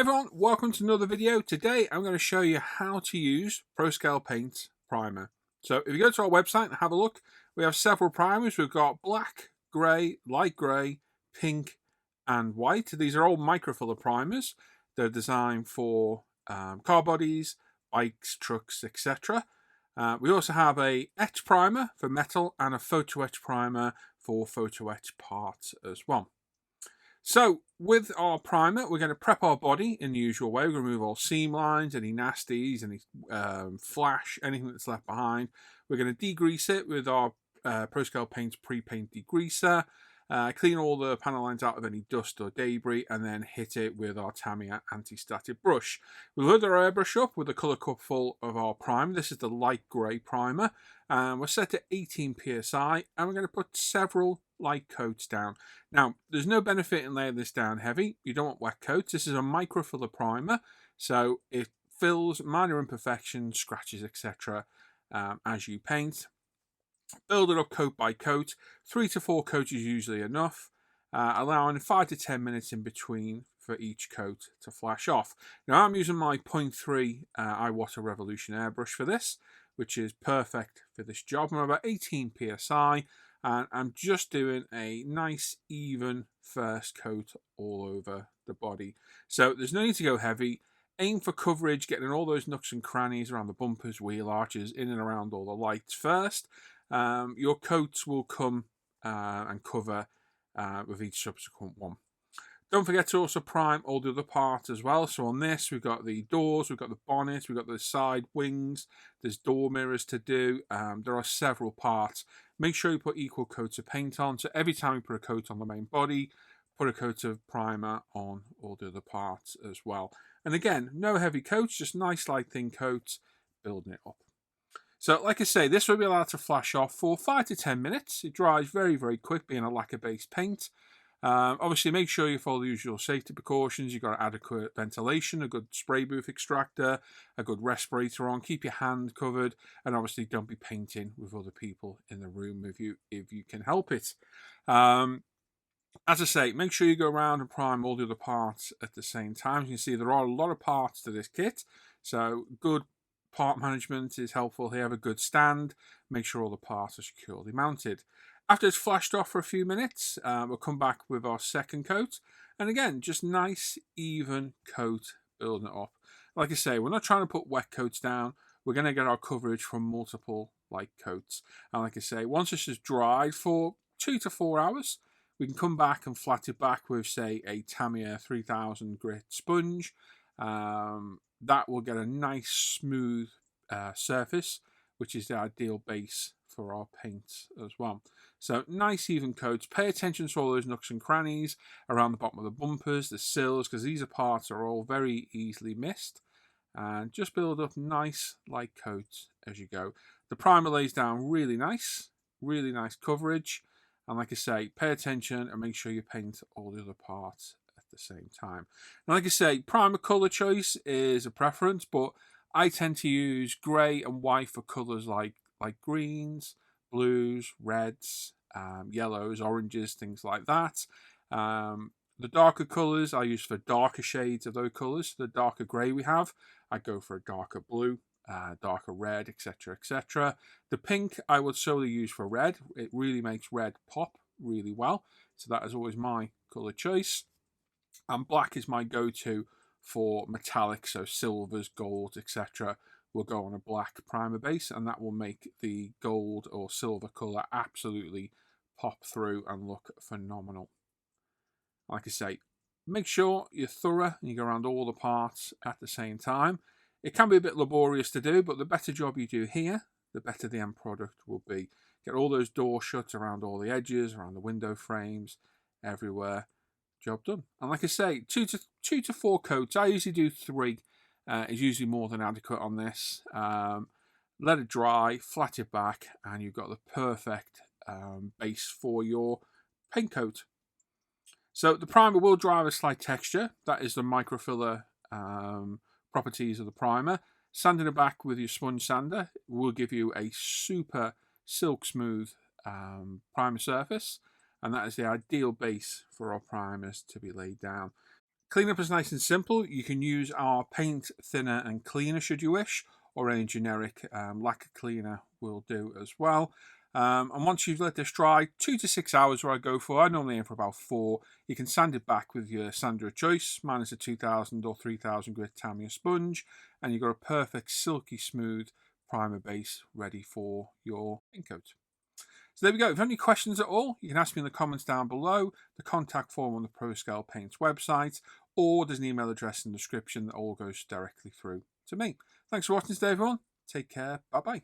Everyone, welcome to another video. Today I'm going to show you how to use ProScale Paint Primer. So if you go to our website and have a look, we have several primers. We've got black, grey, light grey, pink and white. These are all microfiller primers. They're designed for car bodies, bikes, trucks, etc. We also have a etch primer for metal and a photo etch primer for photo etch parts as well. So with our primer, we're going to prep our body in the usual way. We're going to remove all seam lines, any nasties, any flash, anything that's left behind. We're going to degrease it with our ProScale Paint's pre-paint degreaser. Clean all the panel lines out of any dust or debris, and then hit it with our Tamiya anti-static brush. We'll load our airbrush up with a colour cup full of our primer. This is the light grey primer. We're set to 18 psi, and we're going to put several light coats down. Now, there's no benefit in laying this down heavy. You don't want wet coats. This is a microfiller primer, so it fills minor imperfections, scratches, etc. As you paint. Build it up coat by coat. 3 to 4 coats is usually enough, allowing 5 to 10 minutes in between for each coat to flash off. Now I'm using my 0.3 iWater Revolution airbrush for this, which is perfect for this job. I'm about 18 psi, and I'm just doing a nice even first coat all over the body. So there's no need to go heavy. Aim for coverage, getting all those nooks and crannies around the bumpers, wheel arches, in and around all the lights first. Your coats will come and cover with each subsequent one. Don't forget to also prime all the other parts as well. So on this, we've got the doors, we've got the bonnet, we've got the side wings, there's door mirrors to do. There are several parts. Make sure you put equal coats of paint on. So every time you put a coat on the main body, put a coat of primer on all the other parts as well. And again, no heavy coats, just nice light thin coats, building it up. So like I say, this will be allowed to flash off for 5 to 10 minutes. It dries very, very quick, being a lacquer-based paint. Obviously, make sure you follow the usual safety precautions. You've got adequate ventilation, a good spray booth extractor, a good respirator on. Keep your hand covered, and obviously don't be painting with other people in the room if you can help it. As I say, make sure you go around and prime all the other parts at the same time. As you can see, there are a lot of parts to this kit, so good part management is helpful here. Have a good stand. Make sure all the parts are securely mounted. After it's flashed off for a few minutes, we'll come back with our second coat. And again, just nice, even coat building it up. Like I say, we're not trying to put wet coats down. We're going to get our coverage from multiple light coats. And like I say, once this is dried for 2 to 4 hours, we can come back and flat it back with, say, a Tamiya 3000 grit sponge. That will get a nice, smooth surface, which is the ideal base for our paints as well. So nice even coats. Pay attention to all those nooks and crannies around the bottom of the bumpers, the sills, because these parts are all very easily missed. And just build up nice light coats as you go. The primer lays down really nice coverage. And like I say, pay attention and make sure you paint all the other parts at the same time. And like I say, primer colour choice is a preference, but I tend to use grey and white for colours like greens, blues, reds, yellows, oranges, things like that. The darker colours I use for darker shades of those colours. The darker grey we have, I go for a darker blue, darker red, etc, etc. The pink I would solely use for red. It really makes red pop really well, so that is always my colour choice. And black is my go-to for metallic, so silvers, golds, etc. will go on a black primer base, and that will make the gold or silver colour absolutely pop through and look phenomenal. Like I say, make sure you're thorough and you go around all the parts at the same time. It can be a bit laborious to do, but the better job you do here, the better the end product will be. Get all those doors shut around all the edges, around the window frames, everywhere. Job done. And like I say, 2 to 4 coats. I usually do 3. Is usually more than adequate on this. Let it dry, flat it back, and you've got the perfect base for your paint coat. So the primer will drive a slight texture. That is the microfiller properties of the primer. Sanding it back with your sponge sander will give you a super silk smooth primer surface, and that is the ideal base for our primers to be laid down. Cleanup is nice and simple. You can use our paint thinner and cleaner should you wish, or any generic lacquer cleaner will do as well. And once you've let this dry, 2 to 6 hours where I go for. I normally aim for about 4. You can sand it back with your sander of choice. Mine is a 2000 or 3000 grit Tamiya sponge, and you've got a perfect silky smooth primer base ready for your paint coat. So there we go. If you have any questions at all, you can ask me in the comments down below, the contact form on the ProScale Paints website, or there's an email address in the description that all goes directly through to me. Thanks for watching today, everyone. Take care. Bye-bye.